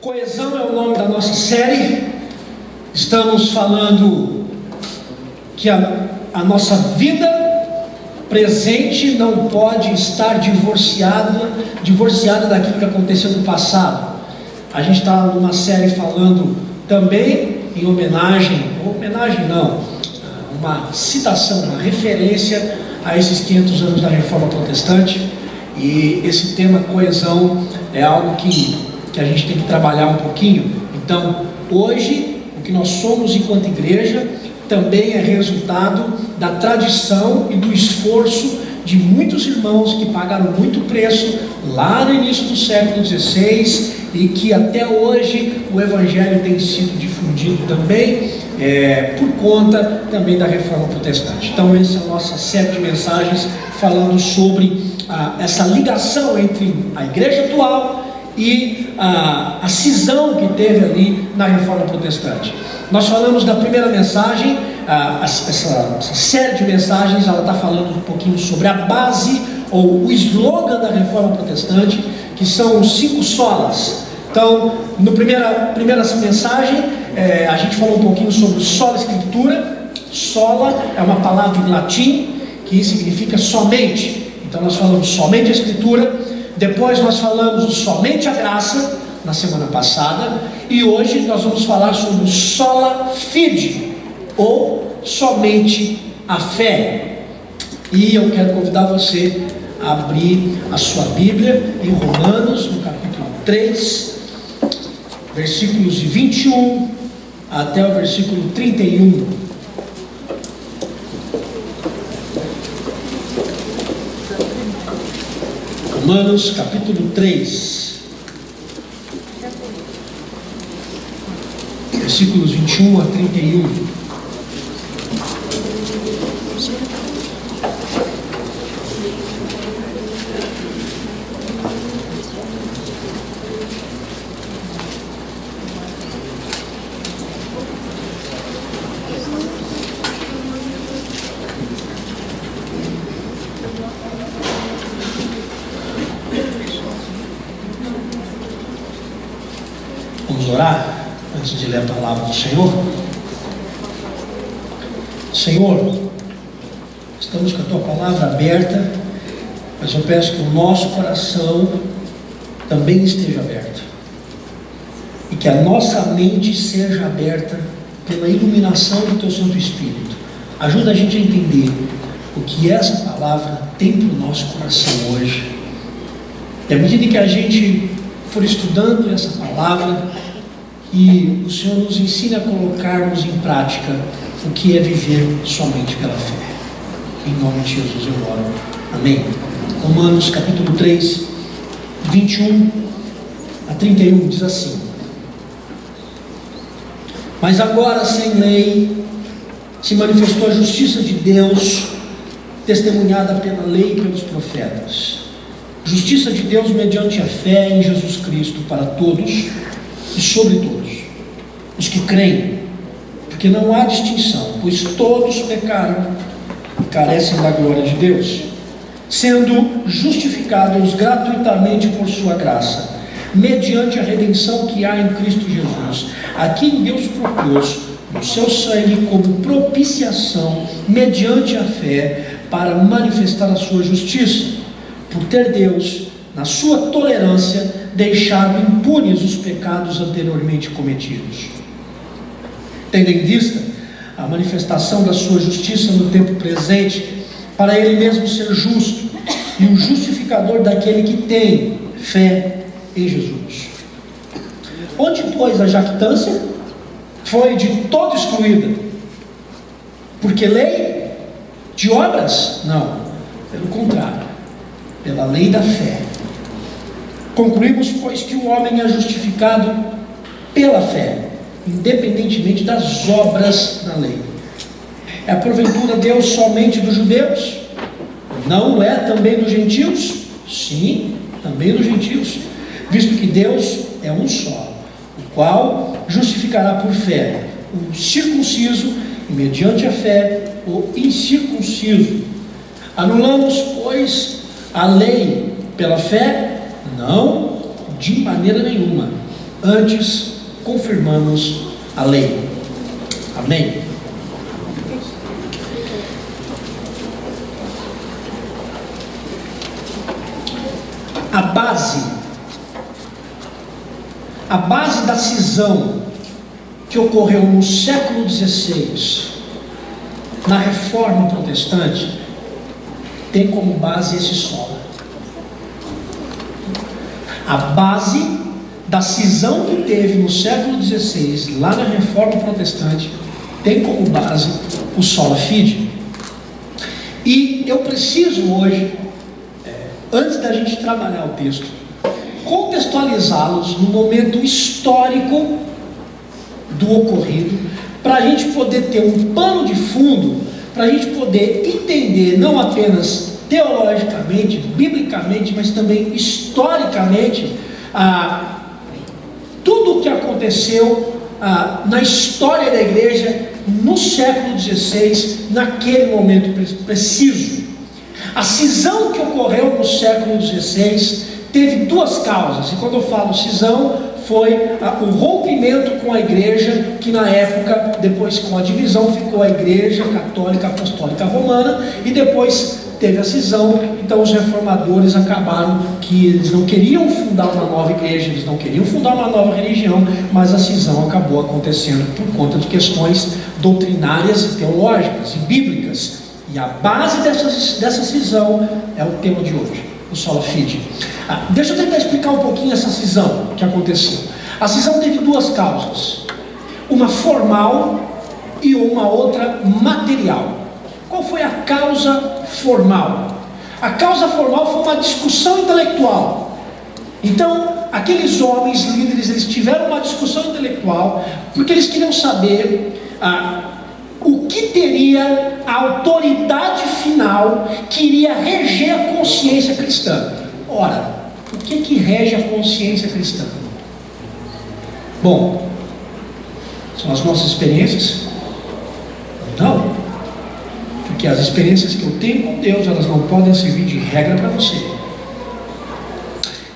Coesão é o nome da nossa série. Estamos falando que a nossa vida presente não pode estar divorciada daquilo que aconteceu no passado. A gente está numa série falando também em uma citação, uma referência a esses 500 anos da Reforma Protestante. E esse tema coesão é algo que a gente tem que trabalhar um pouquinho. Então, hoje, o que nós somos enquanto igreja também é resultado da tradição e do esforço de muitos irmãos que pagaram muito preço lá no início do século XVI e que até hoje o Evangelho tem sido difundido também por conta também da Reforma Protestante. Então, essa é a nossa série de mensagens falando sobre essa ligação entre a igreja atual e a cisão que teve ali na Reforma Protestante. Nós falamos da primeira mensagem, essa série de mensagens, ela está falando um pouquinho sobre a base ou o slogan da Reforma Protestante, que são os 5 solas. Então, na primeira mensagem, a gente falou um pouquinho sobre sola escritura. Sola é uma palavra em latim que significa somente. Então, nós falamos somente a escritura. Depois nós falamos somente a graça, na semana passada, e hoje nós vamos falar sobre sola fide, ou somente a fé. E eu quero convidar você a abrir a sua Bíblia em Romanos, no capítulo 3, versículos de 21 até o versículo 31. Romanos capítulo 3, versículos 21 a 31. Vamos orar antes de ler a palavra do Senhor. Senhor, estamos com a Tua palavra aberta, mas eu peço que o nosso coração também esteja aberto e que a nossa mente seja aberta pela iluminação do Teu Santo Espírito. Ajuda a gente a entender o que essa palavra tem para o nosso coração hoje. E à medida que a gente for estudando essa palavra, que o Senhor nos ensine a colocarmos em prática o que é viver somente pela fé. Em nome de Jesus eu oro. Amém. Romanos capítulo 3, 21 a 31 diz assim: Mas agora, sem lei, se manifestou a justiça de Deus, testemunhada pela lei e pelos profetas. Justiça de Deus mediante a fé em Jesus Cristo para todos e sobre todos os que creem, porque não há distinção, pois todos pecaram e carecem da glória de Deus, sendo justificados gratuitamente por sua graça, mediante a redenção que há em Cristo Jesus, a quem Deus propôs no seu sangue como propiciação, mediante a fé, para manifestar a sua justiça, por ter Deus, na sua tolerância, deixado impunes os pecados anteriormente cometidos, tendo em vista a manifestação da sua justiça no tempo presente, para ele mesmo ser justo e o justificador daquele que tem fé em Jesus. Onde, pois, a jactância foi de todo excluída? Porque lei de obras? Não, pelo contrário, pela lei da fé. Concluímos, pois, que o homem é justificado pela fé, independentemente das obras da lei. É porventura Deus somente dos judeus? Não é também dos gentios? Sim, também dos gentios, visto que Deus é um só, o qual justificará por fé o circunciso e mediante a fé o incircunciso. Anulamos, pois, a lei pela fé? Não, de maneira nenhuma. antes confirmamos a lei. Amém? A base da cisão que ocorreu no século XVI, na Reforma Protestante, tem como base esse solo. A base da cisão que teve no século XVI, lá na Reforma Protestante, tem como base o sola fide. E eu preciso hoje, antes da gente trabalhar o texto, contextualizá-los no momento histórico do ocorrido, para a gente poder ter um pano de fundo, para a gente poder entender não apenas teologicamente, biblicamente, mas também historicamente, tudo o que aconteceu na história da igreja no século XVI, naquele momento preciso. A cisão que ocorreu no século XVI teve duas causas, e quando eu falo cisão, foi o rompimento com a igreja, que na época, depois com a divisão, ficou a igreja católica apostólica romana, e depois teve a cisão. Então os reformadores acabaram que eles não queriam fundar uma nova igreja, eles não queriam fundar uma nova religião, mas a cisão acabou acontecendo por conta de questões doutrinárias e teológicas e bíblicas. E a base dessa cisão é o tema de hoje, o sola fide. Deixa eu tentar explicar um pouquinho essa cisão que aconteceu. A cisão teve duas causas, uma formal e uma outra material. Qual foi a causa formal? A causa formal foi uma discussão intelectual. Então, aqueles homens líderes, eles tiveram uma discussão intelectual, porque eles queriam saber o que teria a autoridade final que iria reger a consciência cristã. Ora, o que rege a consciência cristã? Bom, são as nossas experiências? Não, porque as experiências que eu tenho com Deus, elas não podem servir de regra para você.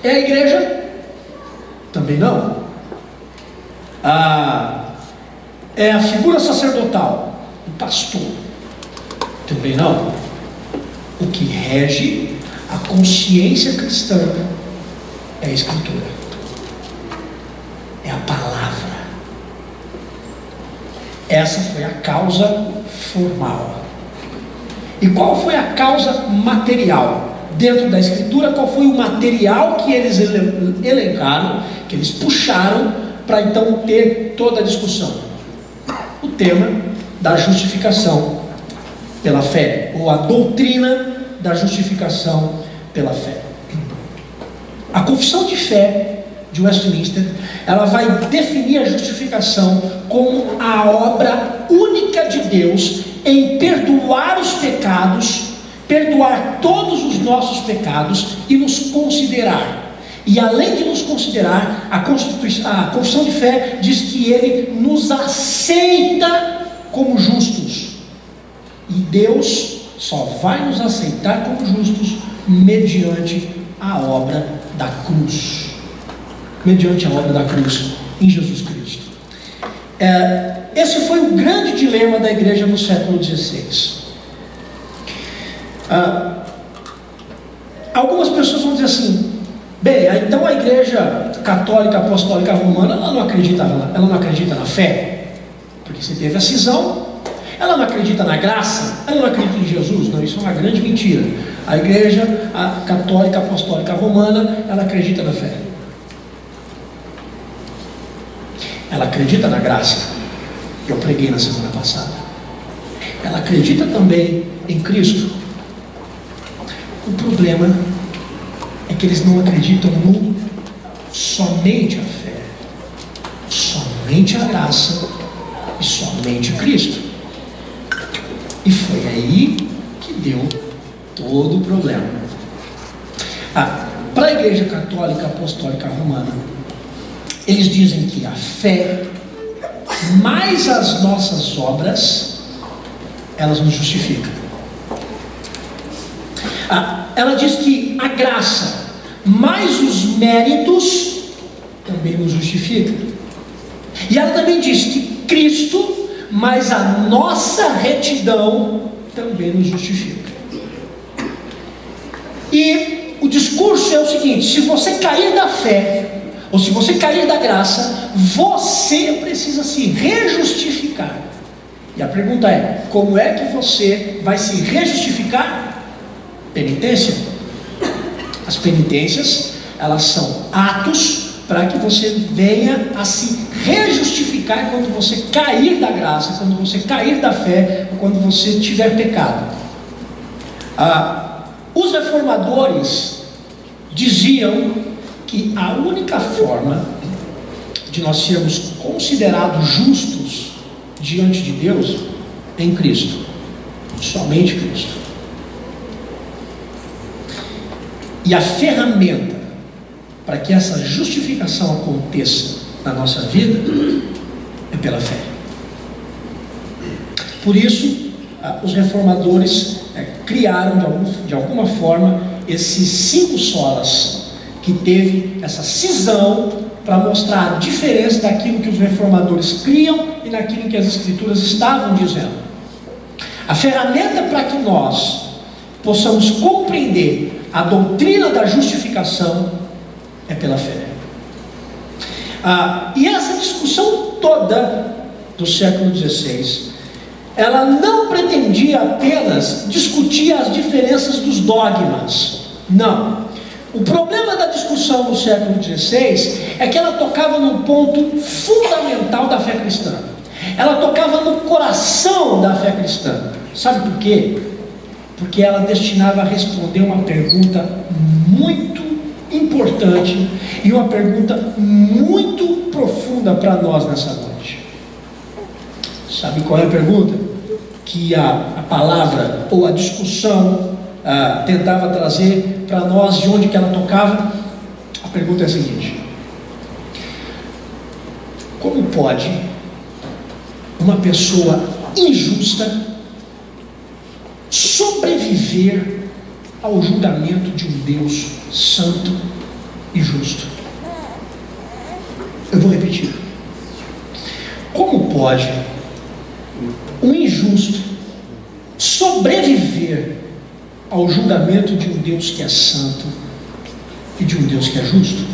É a igreja? Também não. É a figura sacerdotal, o pastor? Também não. O que rege a consciência cristã é a Escritura, é a palavra. Essa foi a causa formal. E qual foi a causa material? Dentro da Escritura, qual foi o material que eles elencaram, que eles puxaram para então ter toda a discussão? O tema da justificação pela fé, ou a doutrina da justificação pela fé. A confissão de fé de Westminster, ela vai definir a justificação como a obra única de Deus em perdoar os pecados, perdoar todos os nossos pecados e nos considerar. E além de nos considerar, a confissão de fé diz que Ele nos aceita como justos. E Deus só vai nos aceitar como justos mediante a obra da cruz. Mediante a obra da cruz em Jesus Cristo. Esse foi o grande dilema da igreja no século XVI. Algumas pessoas vão dizer assim: bem, então a igreja católica apostólica romana, ela não acredita na fé, porque você teve a cisão. Ela não acredita na graça, ela não acredita em Jesus. Não, isso é uma grande mentira. A igreja católica apostólica romana, ela acredita na fé, ela acredita na graça. Eu preguei na semana passada. Ela acredita também em Cristo. O problema é que eles não acreditam no somente a fé, somente a graça e somente Cristo. E foi aí que deu todo o problema. Para a igreja católica apostólica romana, eles dizem que a fé mais as nossas obras, elas nos justificam. Ela diz que a graça mais os méritos também nos justifica. E ela também diz que Cristo, mas a nossa retidão, também nos justifica. E o discurso é o seguinte: se você cair da fé, ou se você cair da graça, você precisa se rejustificar. E a pergunta é: como é que você vai se rejustificar? Penitência. As penitências, elas são atos para que você venha a se rejustificar quando você cair da graça, quando você cair da fé, quando você tiver pecado. Os reformadores diziam que a única forma de nós sermos considerados justos diante de Deus é em Cristo, somente Cristo. E a ferramenta para que essa justificação aconteça na nossa vida é pela fé. Por isso, os reformadores criaram de alguma forma esses 5 solas, que teve essa cisão para mostrar a diferença daquilo que os reformadores criam e naquilo que as Escrituras estavam dizendo. A ferramenta para que nós possamos compreender a doutrina da justificação é pela fé. E essa discussão toda do século XVI, ela não pretendia apenas discutir as diferenças dos dogmas. Não. O problema da discussão do século XVI é que ela tocava num ponto fundamental da fé cristã. Ela tocava no coração da fé cristã. Sabe por quê? Porque ela destinava a responder uma pergunta muito importante e uma pergunta muito profunda para nós nessa noite. Sabe qual é a pergunta? Que a palavra ou a discussão tentava trazer para nós, de onde que ela tocava. A pergunta é a seguinte: como pode uma pessoa injusta sobreviver ao julgamento de um Deus santo e justo? Eu vou repetir. Como pode um injusto sobreviver ao julgamento de um Deus que é santo e de um Deus que é justo?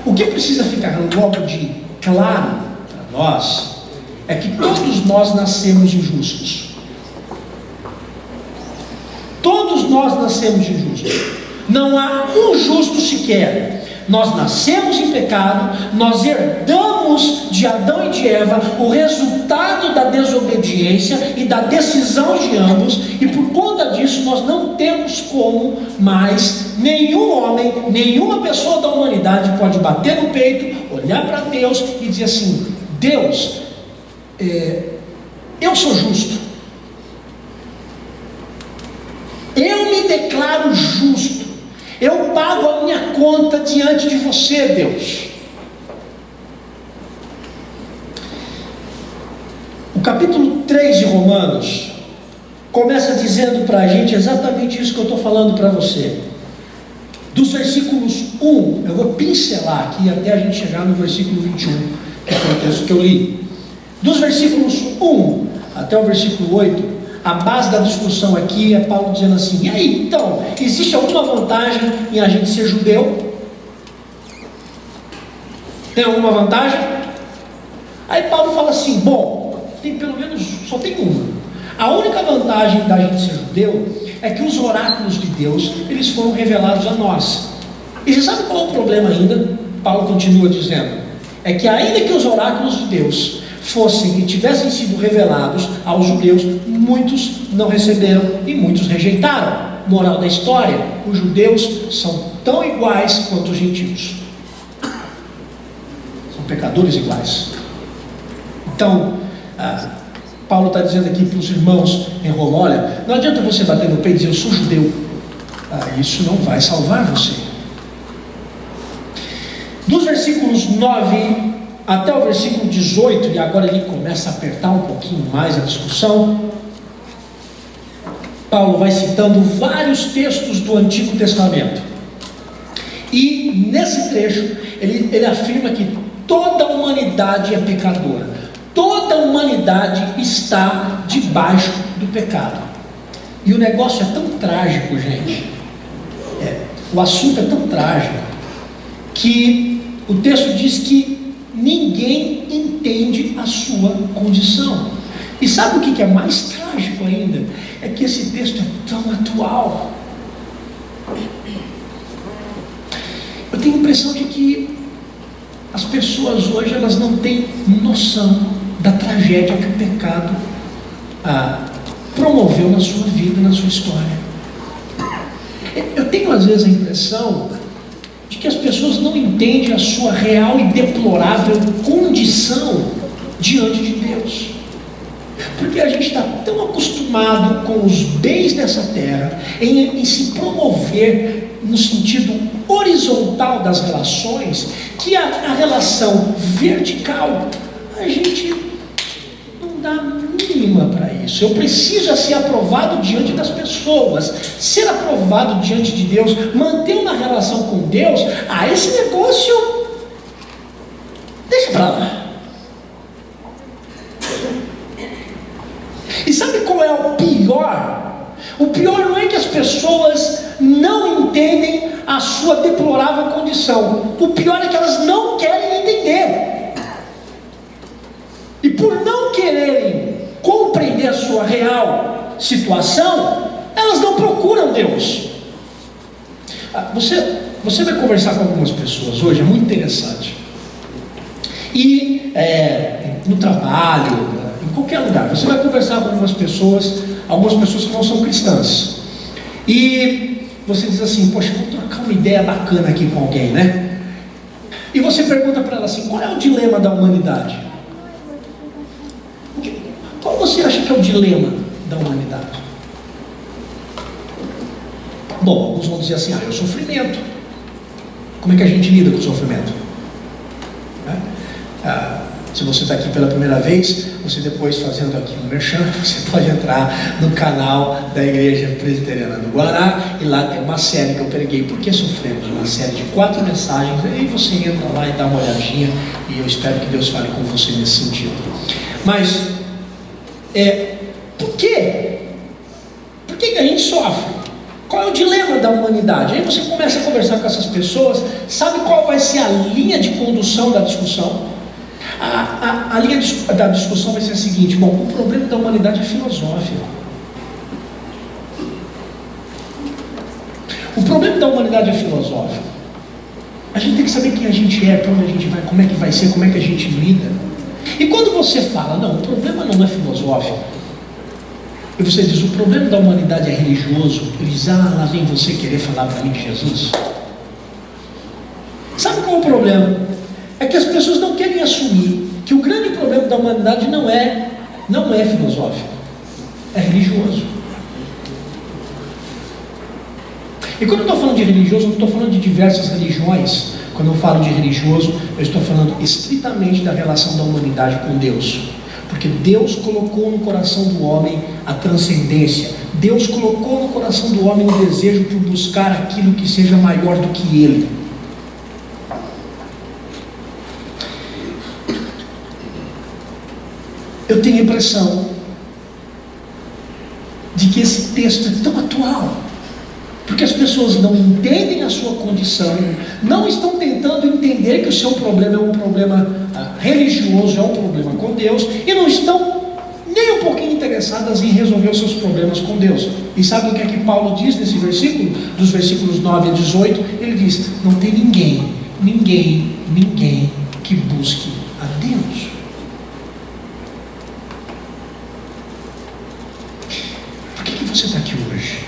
O que precisa ficar logo de claro para nós é que todos nós nascemos injustos. Todos nós nascemos injustos. Não há um justo sequer. Nós nascemos em pecado, nós herdamos de Adão e de Eva o resultado da desobediência e da decisão de ambos, e por conta disso nós não temos como mais, nenhum homem, nenhuma pessoa da humanidade pode bater no peito, olhar para Deus e dizer assim: Deus, eu sou justo, eu me declaro justo, eu pago a minha conta diante de você, Deus. O capítulo 3 de Romanos começa dizendo para a gente exatamente isso que eu estou falando para você. Dos versículos 1, eu vou pincelar aqui até a gente chegar no versículo 21, que foi o texto que eu li. Dos versículos 1 até o versículo 8, a base da discussão aqui é Paulo dizendo assim: e aí, então, existe alguma vantagem em a gente ser judeu? Tem alguma vantagem? Aí Paulo fala assim: bom, tem pelo menos, só tem uma. A única vantagem da gente ser judeu é que os oráculos de Deus, eles foram revelados a nós. E você sabe qual é o problema ainda? Paulo continua dizendo: é que ainda que os oráculos de Deus fossem e tivessem sido revelados aos judeus, muitos não receberam e muitos rejeitaram. Moral da história: os judeus são tão iguais quanto os gentios, são pecadores iguais. Então Paulo está dizendo aqui para os irmãos em Roma: olha, não adianta você bater no peito e dizer eu sou judeu, isso não vai salvar você. Dos versículos 9 até o versículo 18, e agora ele começa a apertar um pouquinho mais a discussão, Paulo vai citando vários textos do Antigo Testamento. E nesse trecho, ele afirma que toda a humanidade é pecadora. Toda a humanidade está debaixo do pecado. E o negócio é tão trágico, gente. O assunto é tão trágico que o texto diz que ninguém entende a sua condição. E sabe o que é mais trágico ainda? É que esse texto é tão atual. Eu tenho a impressão de que as pessoas hoje, elas não têm noção da tragédia que o pecado promoveu na sua vida, na sua história. Eu tenho às vezes a impressão de que as pessoas não entendem a sua real e deplorável condição diante de Deus. Porque a gente está tão acostumado com os bens dessa terra, em se promover no sentido horizontal das relações, que a relação vertical, a gente não dá mínima para isso. Eu preciso ser aprovado diante das pessoas, ser aprovado diante de Deus, manter uma relação com Deus. Esse negócio, deixa para lá. E sabe qual é o pior? O pior não é que as pessoas não entendem a sua deplorável condição. O pior é que elas não querem entender. E por não quererem compreender a sua real situação, elas não procuram Deus. Você vai conversar com algumas pessoas hoje, é muito interessante. E no trabalho, em qualquer lugar, você vai conversar com algumas pessoas que não são cristãs. E você diz assim: poxa, vou trocar uma ideia bacana aqui com alguém, né? E você pergunta para ela assim: qual é o dilema da humanidade? Qual você acha que é o dilema da humanidade? Bom, alguns vão dizer assim: é o sofrimento. Como é que a gente lida com o sofrimento? Se você está aqui pela primeira vez, você depois, fazendo aqui um merchan, você pode entrar no canal da Igreja Presbiteriana do Guará, e lá tem uma série que eu preguei, Por que Sofremos? Uma série de 4 mensagens, aí você entra lá e dá uma olhadinha, e eu espero que Deus fale com você nesse sentido. Mas, por quê? Por que a gente sofre? Qual é o dilema da humanidade? Aí você começa a conversar com essas pessoas, sabe qual vai ser a linha de condução da discussão? A linha da discussão vai ser a seguinte: bom, o problema da humanidade é filosófico. O problema da humanidade é filosófico. A gente tem que saber quem a gente é, para onde a gente vai, como é que vai ser, como é que a gente lida. E quando você fala, não, o problema não é filosófico, e você diz, o problema da humanidade é religioso, ele diz, lá vem você querer falar para mim de Jesus. Sabe qual é o problema? É que as pessoas não querem assumir que o grande problema da humanidade não é filosófico, é religioso. E quando eu estou falando de religioso, eu não estou falando de diversas religiões. Quando eu falo de religioso, eu estou falando estritamente da relação da humanidade com Deus. Porque Deus colocou no coração do homem a transcendência. Deus colocou no coração do homem o desejo por buscar aquilo que seja maior do que ele. Eu tenho a impressão de que esse texto é tão atual, porque as pessoas não entendem a sua condição, não estão tentando entender que o seu problema é um problema religioso, é um problema com Deus, e não estão nem um pouquinho interessadas em resolver os seus problemas com Deus. E sabe o que é que Paulo diz nesse versículo? Dos versículos 9 a 18, ele diz, não tem ninguém que busque a Deus. Por que você está aqui hoje?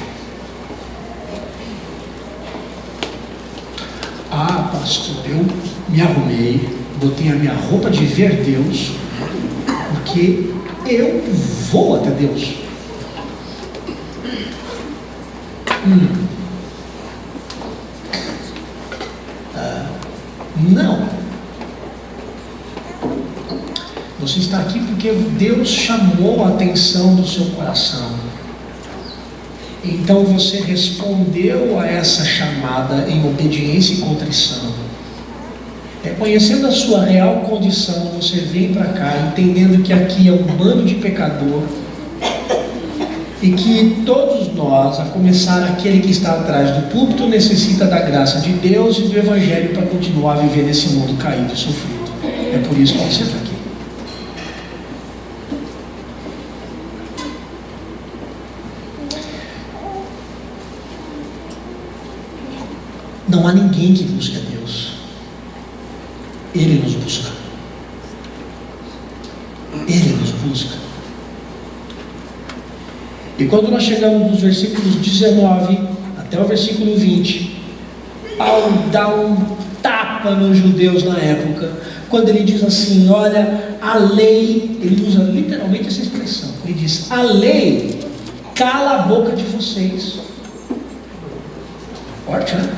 Pastor, eu me arrumei, botei a minha roupa de ver Deus, porque eu vou até Deus. Não. Você está aqui porque Deus chamou a atenção do seu coração. Então você respondeu a essa chamada em obediência e contrição. Reconhecendo a sua real condição, você vem para cá, entendendo que aqui é um bando de pecador e que todos nós, a começar aquele que está atrás do púlpito, necessita da graça de Deus e do Evangelho para continuar a viver nesse mundo caído e sofrido. É por isso que você está aqui. Não há ninguém que busque a Deus. Ele nos busca. Ele nos busca. E quando nós chegamos dos versículos 19 até o versículo 20, Paulo dá um tapa nos judeus na época, quando ele diz assim: olha, a lei, ele usa literalmente essa expressão, ele diz: a lei cala a boca de vocês. Forte, né?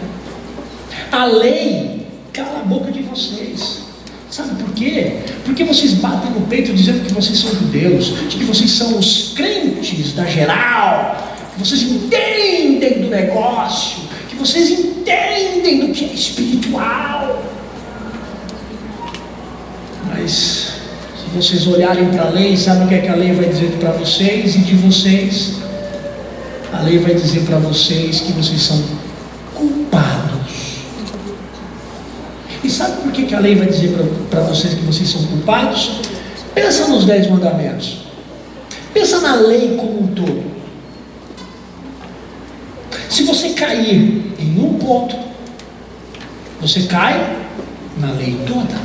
A lei cala a boca de vocês. Sabe por quê? Porque vocês batem no peito dizendo que vocês são judeus, de que vocês são os crentes da geral, que vocês entendem do negócio, que vocês entendem do que é espiritual. Mas se vocês olharem para a lei, sabe o que é que a lei vai dizer para vocês e de vocês? A lei vai dizer para vocês que vocês são culpados. E sabe por que a lei vai dizer para vocês que vocês são culpados? Pensa nos 10 mandamentos. Pensa na lei como um todo. Se você cair em um ponto, você cai na lei toda.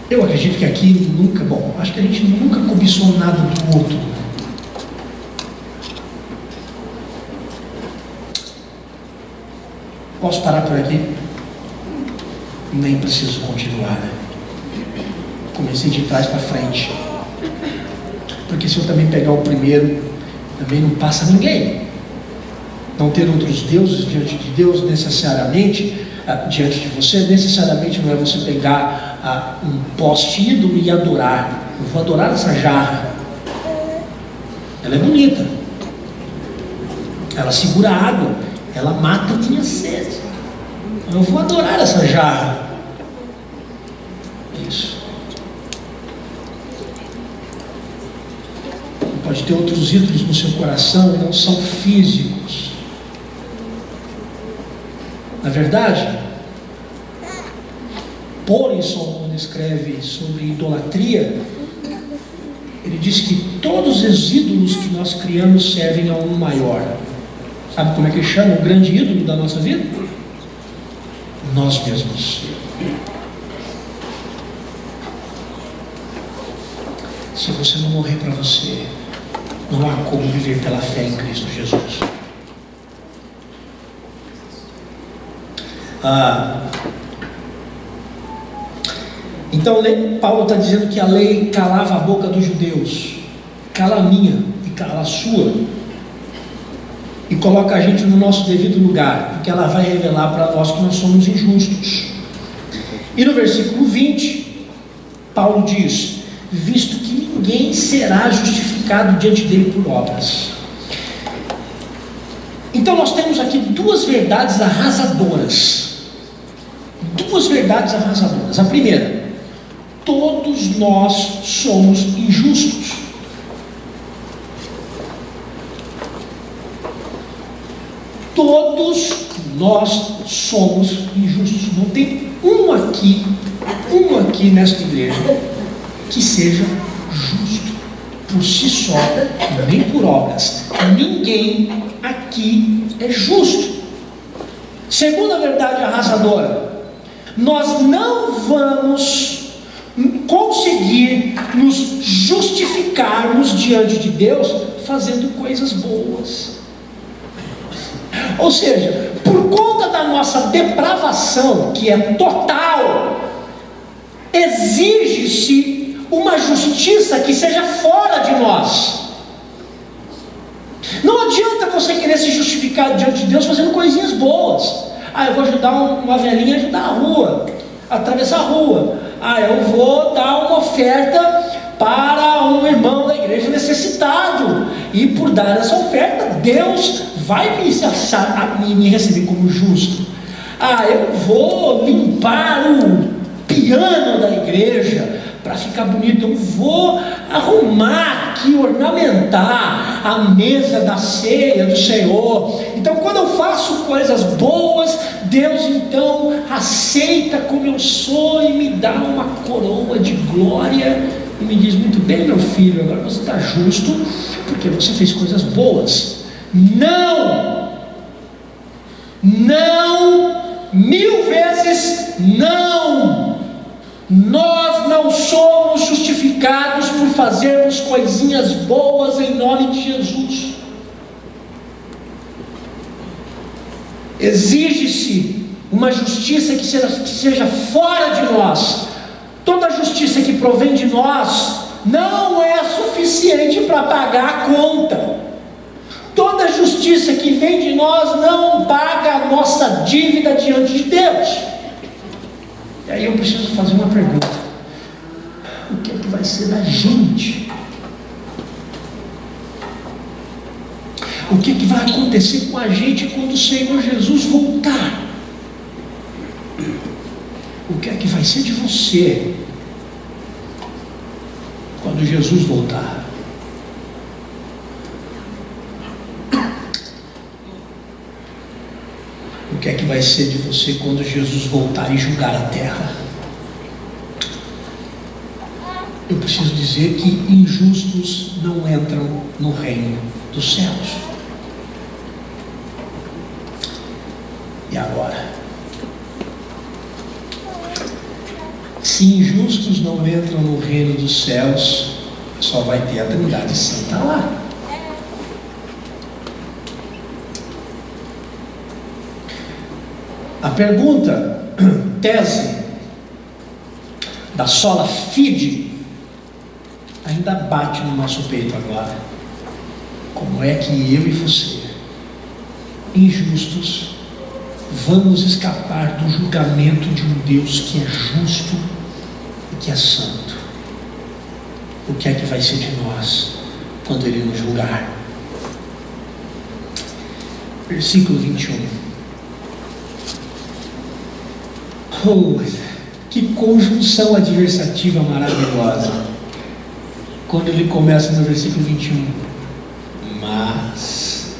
Eu acredito que aqui nunca, acho que a gente nunca cobiçou nada do outro. Posso parar por aqui? Nem preciso continuar, né? Comecei de trás para frente. Porque se eu também pegar o primeiro, também não passa ninguém. Não ter outros deuses diante de Deus necessariamente, diante de você, necessariamente não é você pegar um poste ídolo e adorar. Eu vou adorar essa jarra. Ela é bonita. Ela segura a água. Ela mata a minha sede. Eu vou adorar essa jarra. Isso. Pode ter outros ídolos no seu coração, não são físicos. Na verdade, Paulinson, quando escreve sobre idolatria, ele diz que todos os ídolos que nós criamos servem a um maior. Sabe como é que chama o grande ídolo da nossa vida? Nós mesmos. Se você não morrer para você, não há como viver pela fé em Cristo Jesus. Então Paulo está dizendo que a lei calava a boca dos judeus, cala a minha e cala a sua, e coloca a gente no nosso devido lugar, porque ela vai revelar para nós que nós somos injustos. E no versículo 20, Paulo diz: visto que ninguém será justificado diante dele por obras. Então nós temos aqui duas verdades arrasadoras. Duas verdades arrasadoras. A primeira: todos nós somos injustos. Todos nós somos injustos. Não tem um aqui nesta igreja que seja justo por si só, nem por obras. Ninguém aqui é justo. Segunda verdade arrasadora: nós não vamos conseguir nos justificarmos diante de Deus fazendo coisas boas. Ou seja, por conta da nossa depravação, que é total, exige-se uma justiça que seja fora de nós. Não adianta você querer se justificar diante de Deus fazendo coisinhas boas. Eu vou ajudar uma velhinha a ajudar a rua, a atravessar a rua. eu vou dar uma oferta para um irmão da igreja necessitado, e por dar essa oferta, Deus vai me receber como justo. Eu vou limpar o piano da igreja para ficar bonito, eu vou arrumar aqui, ornamentar a mesa da ceia do Senhor. Então, quando eu faço coisas boas, Deus então aceita como eu sou e me dá uma coroa de glória e me diz: muito bem, meu filho, agora você está justo porque você fez coisas boas. Não, 1000 vezes não. Nós não somos justificados por fazermos coisinhas boas em nome de Jesus. Exige-se uma justiça que seja fora de nós. Toda justiça que provém de nós não é suficiente para pagar a conta. Toda justiça que vem de nós não paga a nossa dívida diante de Deus. E aí eu preciso fazer uma pergunta: o que é que vai ser da gente? O que é que vai acontecer com a gente quando o Senhor Jesus voltar? O que é que vai ser de você quando Jesus voltar? O que é que vai ser de você quando Jesus voltar e julgar a terra? Eu preciso dizer que injustos não entram no reino dos céus. E agora? Se injustos não entram no reino dos céus, só vai ter a Trindade Santa lá. A pergunta, tese da sola fide, ainda bate no nosso peito agora. Como é que eu e você, injustos, vamos escapar do julgamento de um Deus que é justo e que é santo? O que é que vai ser de nós quando Ele nos julgar? Versículo 21. Oh, que conjunção adversativa maravilhosa, quando ele começa no versículo 21. Mas,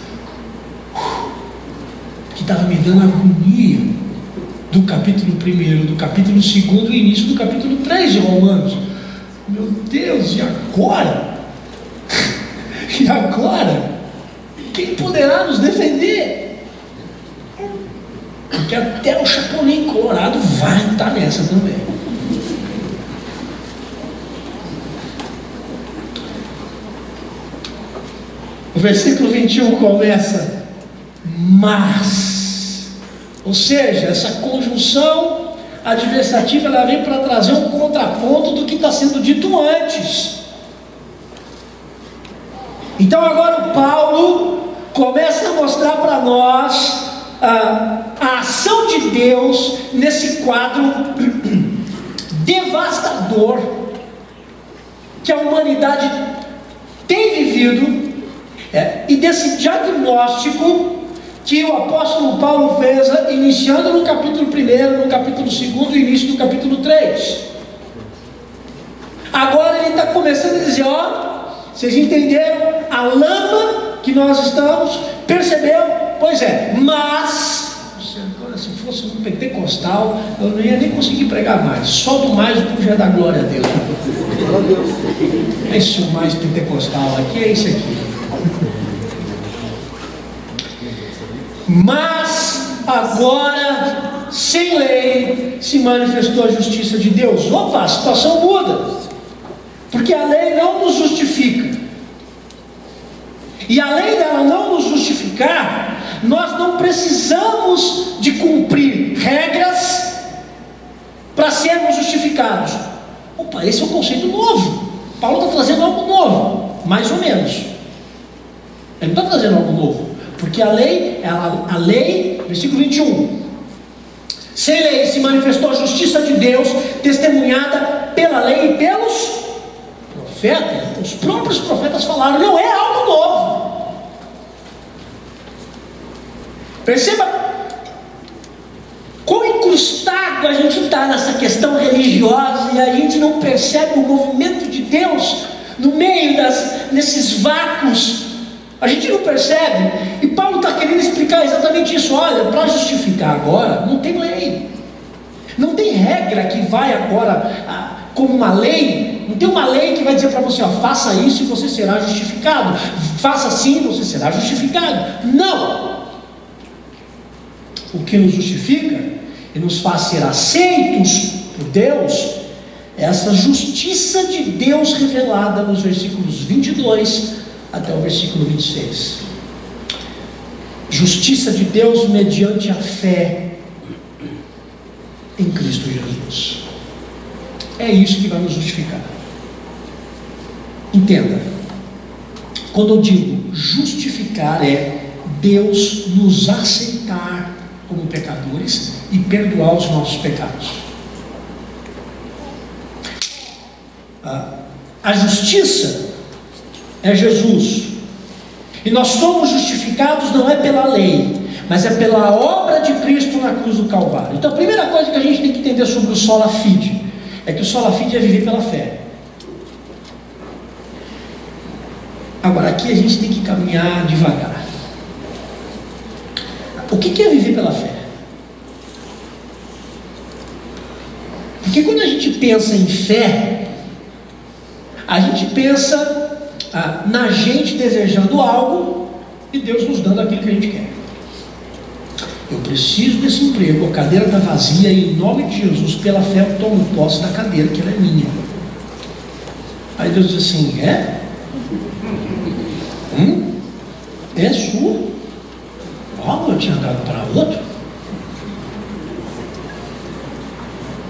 que estava me dando agonia do capítulo 1, do capítulo 2 e início do capítulo 3 de Romanos. Meu Deus, e agora? E agora? Quem poderá nos defender? Porque até o Chapolin Colorado vai estar nessa também. O versículo 21 começa: mas, ou seja, essa conjunção adversativa, ela vem para trazer um contraponto do que está sendo dito antes. Então agora o Paulo começa a mostrar para nós a ação de Deus nesse quadro devastador que a humanidade tem vivido, e desse diagnóstico que o apóstolo Paulo fez, iniciando no capítulo 1, no capítulo 2 e início do capítulo 3. Agora ele está começando a dizer: vocês entenderam a lama que nós estamos? Percebeu? Pois é, mas agora, se fosse um pentecostal, eu não ia nem conseguir pregar mais. Só do mais o que já dá glória a Deus. Esse o mais pentecostal aqui é esse aqui. Mas agora, sem lei, se manifestou a justiça de Deus. Opa, a situação muda, porque a lei não nos justifica. E além dela não nos justificar, nós não precisamos de cumprir regras para sermos justificados. Opa, esse é um conceito novo. Paulo está trazendo algo novo, mais ou menos. Ele não está trazendo algo novo, porque a lei, versículo 21, Sem lei se manifestou a justiça de Deus, testemunhada pela lei e pelos profetas. Os próprios profetas falaram, não é algo novo. Perceba quão incrustado a gente está nessa questão religiosa e a gente não percebe o movimento de Deus no meio desses vácuos. A gente não percebe. E Paulo está querendo explicar exatamente isso. Olha, para justificar agora, não tem lei. Não tem regra que vai agora como uma lei. Não tem uma lei que vai dizer para você, faça isso e você será justificado. Faça assim e você será justificado. Não. O que nos justifica e nos faz ser aceitos por Deus é essa justiça de Deus revelada nos versículos 22 até o versículo 26. Justiça de Deus mediante a fé em Cristo Jesus. É isso que vai nos justificar. Entenda, quando eu digo justificar, é Deus nos aceitar como pecadores e perdoar os nossos pecados. A justiça é Jesus, e nós somos justificados não é pela lei, mas é pela obra de Cristo na cruz do Calvário. Então a primeira coisa que a gente tem que entender sobre o sola fide é que o sola fide é viver pela fé. Agora aqui a gente tem que caminhar devagar. O que é viver pela fé? Porque quando a gente pensa em fé, a gente pensa na gente desejando algo e Deus nos dando aquilo que a gente quer. Eu preciso desse emprego, a cadeira está vazia e em nome de Jesus, pela fé eu tomo posse da cadeira, que ela é minha. Aí Deus diz assim, é? É sua? Eu tinha dado para outro.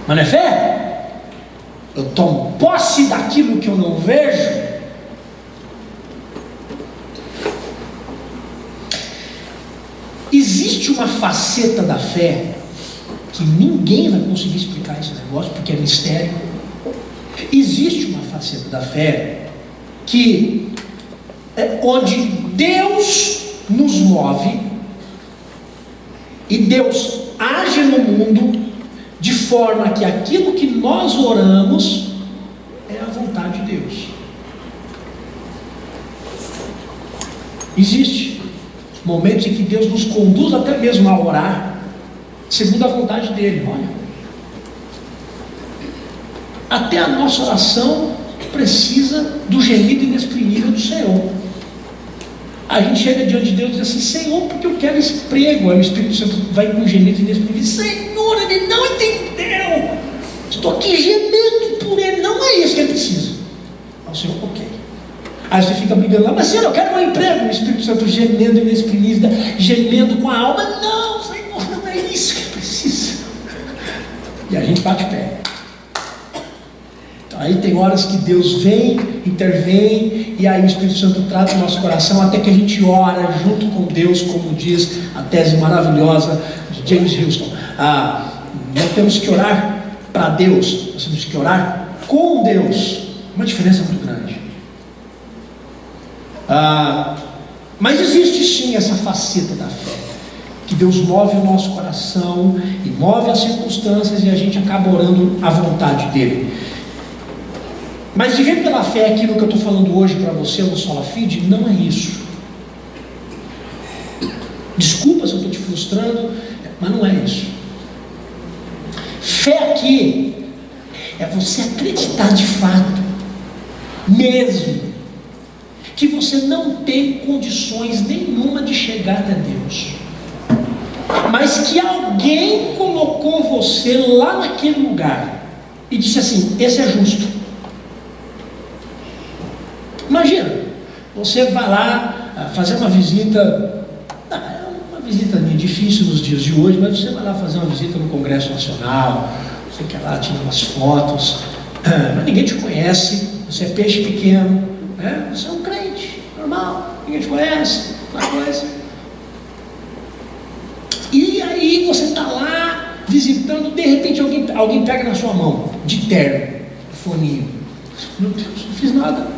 Mas não é fé? Eu tomo posse daquilo que eu não vejo. Existe uma faceta da fé que ninguém vai conseguir explicar esse negócio, porque é mistério. Existe uma faceta da fé que é onde Deus nos move e Deus age no mundo de forma que aquilo que nós oramos é a vontade de Deus. Existe momentos em que Deus nos conduz até mesmo a orar segundo a vontade dele. Olha, até a nossa oração precisa do gemido inexprimível do Senhor. A gente chega diante de Deus e diz assim, Senhor, porque eu quero esse emprego. Aí o Espírito Santo vai com um gemido inexprimível, Senhor, ele não entendeu, estou aqui gemendo por ele, não é isso que ele precisa. Aí o Senhor, ok. Aí você fica brigando lá, mas Senhor, eu quero um emprego. O Espírito Santo gemendo inexprimível, gemendo com a alma, não, Senhor, não é isso que ele precisa. E a gente bate o pé. Aí tem horas que Deus vem, intervém, e aí o Espírito Santo trata o nosso coração, até que a gente ora junto com Deus, como diz a tese maravilhosa de James Houston. Nós temos que orar para Deus, nós temos que orar com Deus. Uma diferença muito grande. Mas existe sim essa faceta da fé, que Deus move o nosso coração, e move as circunstâncias, e a gente acaba orando à vontade dele. Mas viver pela fé, aquilo que eu estou falando hoje para você no Sola Fide, não é isso. Desculpa se eu estou te frustrando, mas não é isso. Fé aqui é você acreditar de fato, mesmo, que você não tem condições nenhuma de chegar até Deus, mas que alguém colocou você lá naquele lugar e disse assim, esse é justo. Imagina, você vai lá fazer uma visita, uma visita difícil nos dias de hoje, mas você vai lá fazer uma visita no Congresso Nacional, você quer lá tirar umas fotos, mas ninguém te conhece, você é peixe pequeno, né? Você é um crente, normal, ninguém te conhece, uma coisa. E aí você está lá visitando, de repente alguém pega na sua mão, de terno, foninho. Meu Deus, não fiz nada.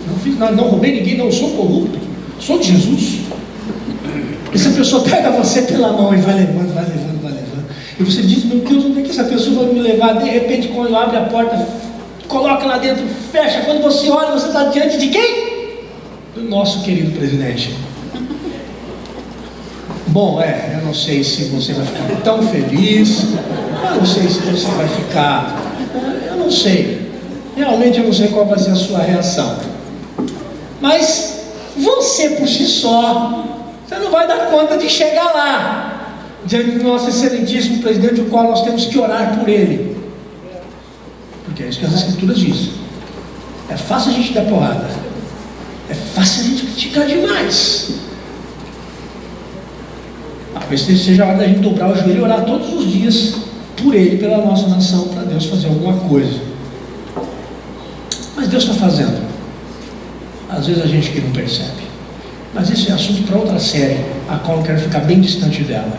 Não fiz nada, não roubei ninguém, não sou corrupto, sou de Jesus. Essa pessoa pega você pela mão e vai levando, vai levando, vai levando. E você diz, meu Deus, onde é que essa pessoa vai me levar? De repente, quando abre a porta, coloca lá dentro, fecha. Quando você olha, você está diante de quem? Do nosso querido presidente. Bom, eu não sei se você vai ficar tão feliz, eu não sei se você vai ficar, eu não sei, realmente eu não sei qual vai ser a sua reação, mas você por si só, você não vai dar conta de chegar lá, diante do nosso excelentíssimo presidente, o qual nós temos que orar por ele, porque é isso que as escrituras dizem. É fácil a gente dar porrada, é fácil a gente criticar demais. Talvez seja a hora da gente dobrar o joelho e orar todos os dias por ele, pela nossa nação, para Deus fazer alguma coisa. Mas Deus está fazendo. Às vezes a gente que não percebe. Mas esse é assunto para outra série, a qual eu quero ficar bem distante dela.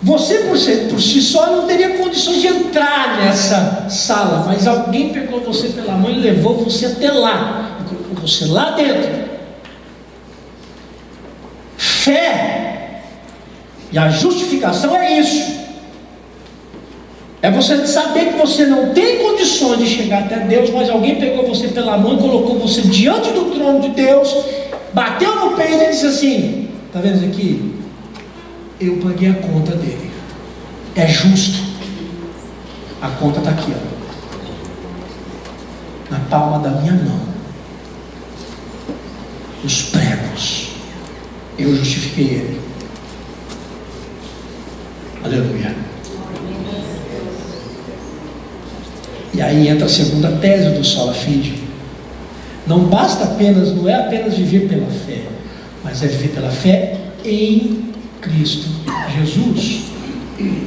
Você por si só não teria condições de entrar nessa sala, mas alguém pegou você pela mão e levou você até lá, e colocou você lá dentro. Fé e a justificação é isso. É você saber que você não tem condições de chegar até Deus, mas alguém pegou você pela mão e colocou você diante do trono de Deus, bateu no peito e disse assim: está vendo isso aqui? Eu paguei a conta dele, é justo, a conta está aqui, na palma da minha mão, os pregos, eu justifiquei ele. Aleluia. E aí entra a segunda tese do Sola Fide. Não basta apenas, não é apenas viver pela fé, mas é viver pela fé em Cristo Jesus.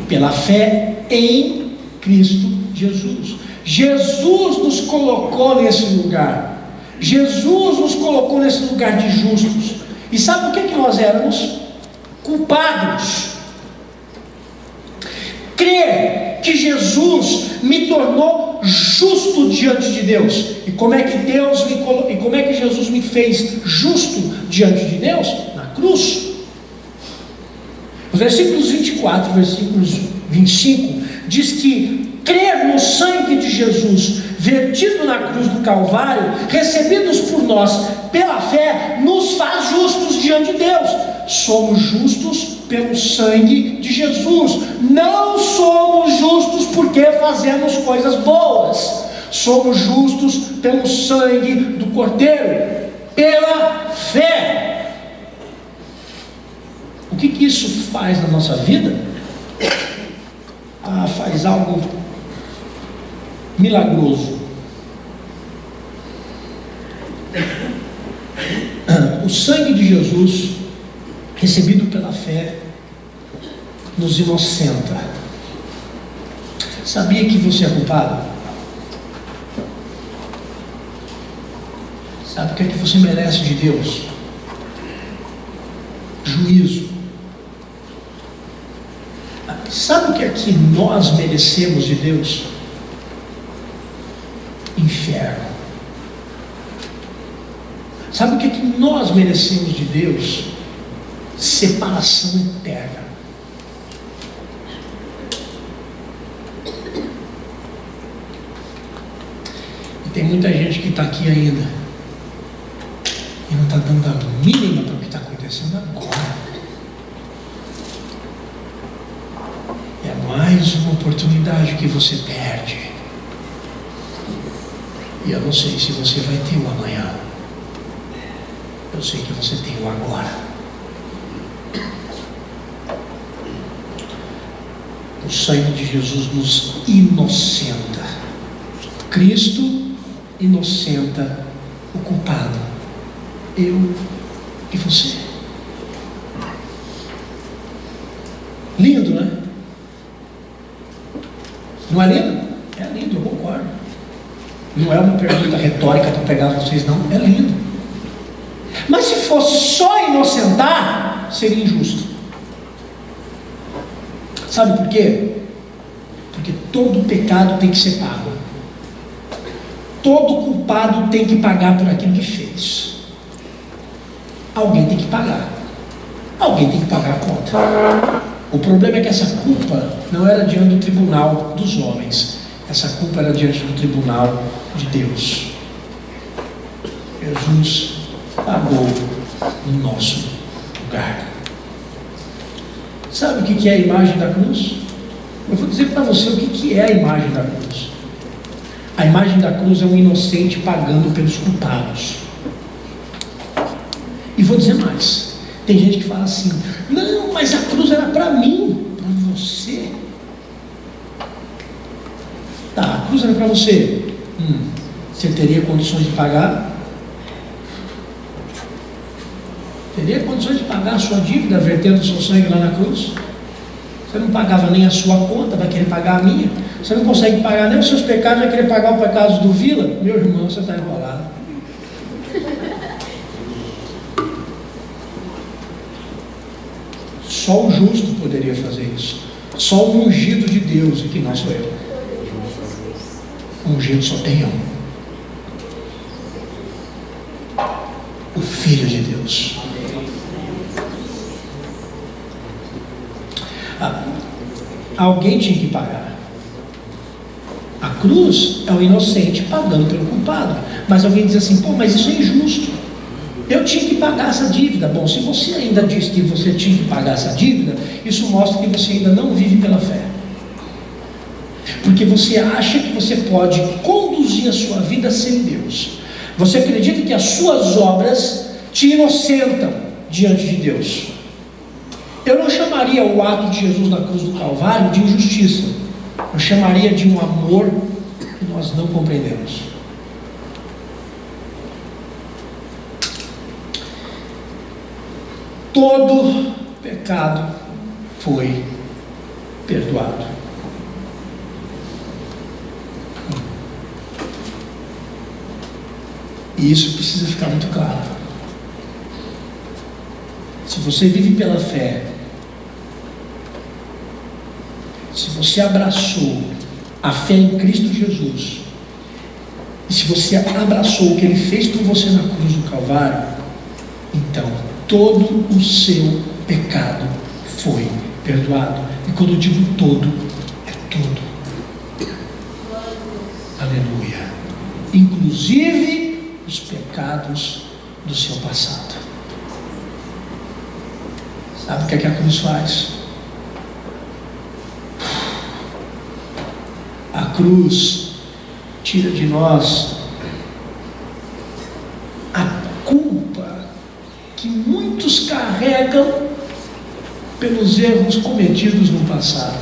Pela fé em Cristo Jesus. Jesus nos colocou nesse lugar. Jesus nos colocou nesse lugar de justos. E sabe o que nós éramos? Culpados. Crer que Jesus me tornou justo diante de Deus. E como é que Jesus me fez justo diante de Deus? Na cruz. Os versículos 24, versículos 25, diz que crer no sangue de Jesus, vertido na cruz do Calvário, recebidos por nós pela fé, nos faz justos diante de Deus. Somos justos pelo sangue de Jesus. Não somos justos porque fazemos coisas boas. Somos justos pelo sangue do Cordeiro, pela fé. O que isso faz na nossa vida? Faz algo milagroso. O sangue de Jesus, recebido pela fé, nos inocenta. Sabia que você é culpado? Sabe o que é que você merece de Deus? Juízo. Sabe o que é que nós merecemos de Deus? Inferno. Sabe o que é que nós merecemos de Deus? Separação eterna. E tem muita gente que está aqui ainda e não está dando a mínima para o que está acontecendo agora. É mais uma oportunidade que você perde. E eu não sei se você vai ter o amanhã. Eu sei que você tem o agora. O sangue de Jesus nos inocenta. Cristo inocenta o culpado. Eu e você. Lindo, né? Não é lindo? É lindo, eu concordo. Não é uma pergunta retórica para pegar vocês, não. É lindo. Mas se fosse só inocentar, seria injusto. Sabe por quê? Porque todo pecado tem que ser pago. Todo culpado tem que pagar por aquilo que fez. Alguém tem que pagar. Alguém tem que pagar a conta. O problema é que essa culpa não era diante do tribunal dos homens. Essa culpa era diante do tribunal de Deus. Jesus pagou no nosso lugar. Sabe o que é a imagem da cruz? Eu vou dizer para você o que é a imagem da cruz. A imagem da cruz é um inocente pagando pelos culpados. E vou dizer mais. Tem gente que fala assim: não, mas a cruz era para mim, para você. Tá, a cruz era para você. Você teria condições de pagar? Teria condições de pagar a sua dívida, vertendo o seu sangue lá na cruz? Você não pagava nem a sua conta, vai querer pagar a minha? Você não consegue pagar nem os seus pecados, vai querer pagar o pecado do Vila? Meu irmão, você está enrolado. Só o justo poderia fazer isso. Só o ungido de Deus, e que não sou eu. O ungido só tem um. O Filho de Deus. Alguém tinha que pagar. A cruz é o inocente pagando pelo culpado. Mas alguém diz assim: pô, mas isso é injusto. Eu tinha que pagar essa dívida. Bom, se você ainda diz que você tinha que pagar essa dívida, isso mostra que você ainda não vive pela fé. Porque você acha que você pode conduzir a sua vida sem Deus. Você acredita que as suas obras te inocentam diante de Deus. Eu não chamaria o ato de Jesus na cruz do Calvário de injustiça. Eu chamaria de um amor que nós não compreendemos. Todo pecado foi perdoado. E isso precisa ficar muito claro. Se você vive pela fé, se você abraçou a fé em Cristo Jesus, e se você abraçou o que Ele fez por você na cruz do Calvário, então todo o seu pecado foi perdoado. E quando eu digo todo, é todo. Aleluia. Inclusive os pecados do seu passado. Sabe o que é que a cruz faz? A cruz tira de nós a culpa que muitos carregam pelos erros cometidos no passado.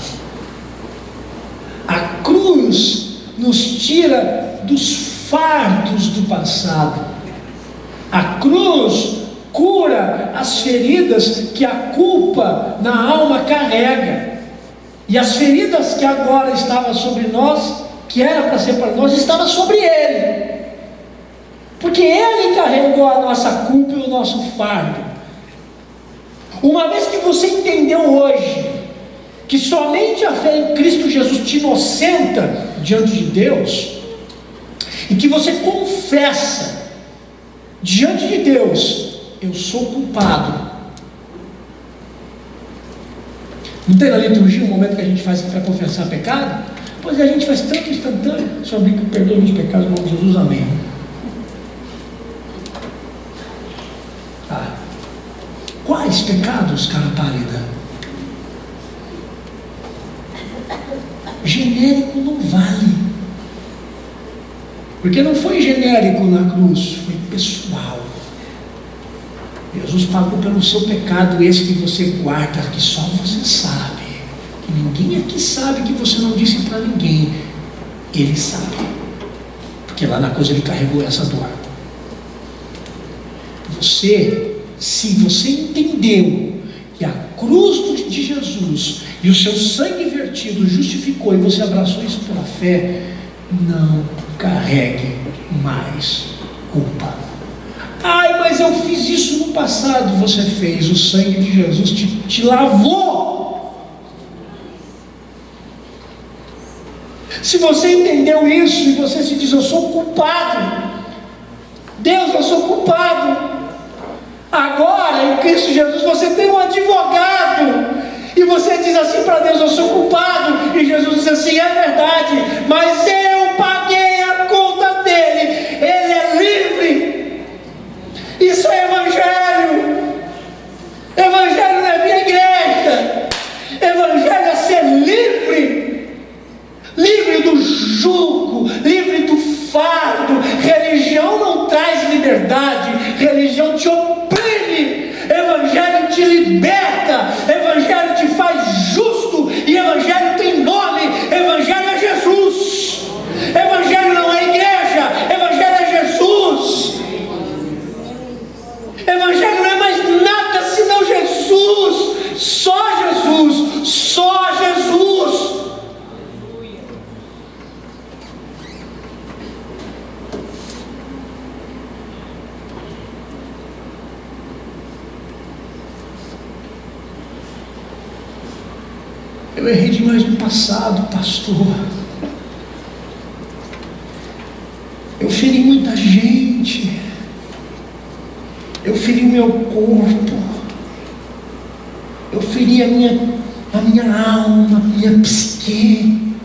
A cruz nos tira dos fardos do passado. A cruz cura as feridas que a culpa na alma carrega. E as feridas que agora estavam sobre nós, que era para ser para nós, estavam sobre Ele. Porque Ele carregou a nossa culpa e o nosso fardo. Uma vez que você entendeu hoje que somente a fé em Cristo Jesus te inocenta diante de Deus, e que você confessa diante de Deus: eu sou culpado. Não tem na liturgia um momento que a gente faz para confessar pecado? Pois é, a gente faz tanto instantâneo. Só abrir que perdoa os pecados, em nome de Jesus, amém. Quais pecados, cara pálida? Genérico não vale. Porque não foi genérico na cruz, foi pessoal. Jesus pagou pelo seu pecado, esse que você guarda, que só você sabe. Que ninguém aqui sabe, que você não disse para ninguém. Ele sabe. Porque lá na cruz Ele carregou essa dor. Se você entendeu que a cruz de Jesus e o seu sangue vertido justificou, e você abraçou isso pela fé, não carregue mais culpa. Ai, mas eu fiz isso no passado. Você fez, o sangue de Jesus te lavou. Se você entendeu isso e você se diz: eu sou culpado, Deus, eu sou culpado. Agora, em Cristo Jesus, você tem um advogado. E você diz assim para Deus: eu sou culpado. E Jesus diz assim: é verdade, mas eu paguei a conta dele. Ele é livre. Isso é evangelho. Evangelho não é vir à igreja. Evangelho é ser livre. Livre do jugo, livre do fardo. Religião não traz liberdade. Religião te oprime. Evangelho te liberta. Evangelho te faz justo. E evangelho tem nome. Evangelho é Jesus. Evangelho não é igreja. Evangelho é Jesus. Evangelho não é mais nada senão Jesus. Só Jesus. Só Jesus. Eu errei demais no passado, pastor. Eu feri muita gente. Eu feri o meu corpo. Eu feri a minha alma, a minha psique.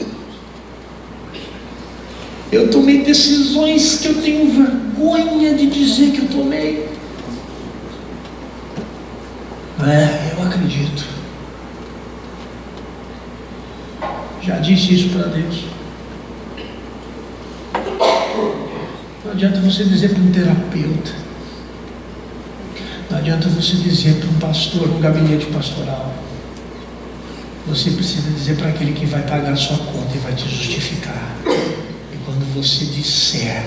Eu tomei decisões que eu tenho vergonha de dizer que eu tomei. Eu acredito. Já disse isso para Deus. Não adianta você dizer para um terapeuta. Não adianta você dizer para um pastor, um gabinete pastoral. Você precisa dizer para aquele que vai pagar a sua conta e vai te justificar. E quando você disser,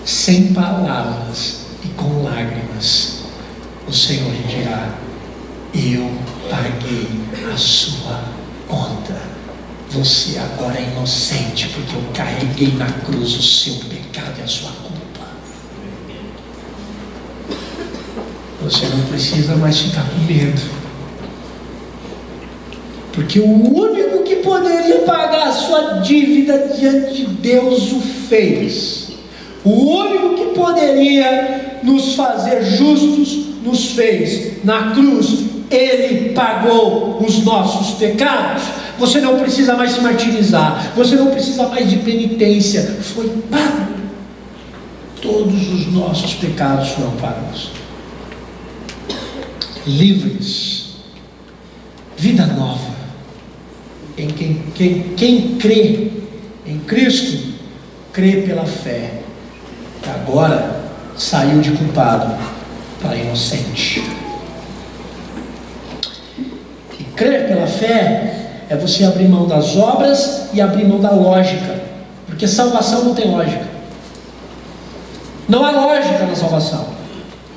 sem palavras e com lágrimas, o Senhor lhe dirá: eu paguei a sua conta. Você agora é inocente, porque eu carreguei na cruz o seu pecado e a sua culpa. Você não precisa mais ficar com medo, porque o único que poderia pagar a sua dívida diante de Deus o fez. O único que poderia nos fazer justos nos fez. Na cruz Ele pagou os nossos pecados. Você não precisa mais se martirizar. Você não precisa mais de penitência. Foi pago. Todos os nossos pecados foram pagos. Livres. Vida nova. Em quem crê em Cristo, crê pela fé. Agora saiu de culpado para inocente. E crer pela fé é você abrir mão das obras e abrir mão da lógica, porque salvação não tem lógica. Não há lógica na salvação.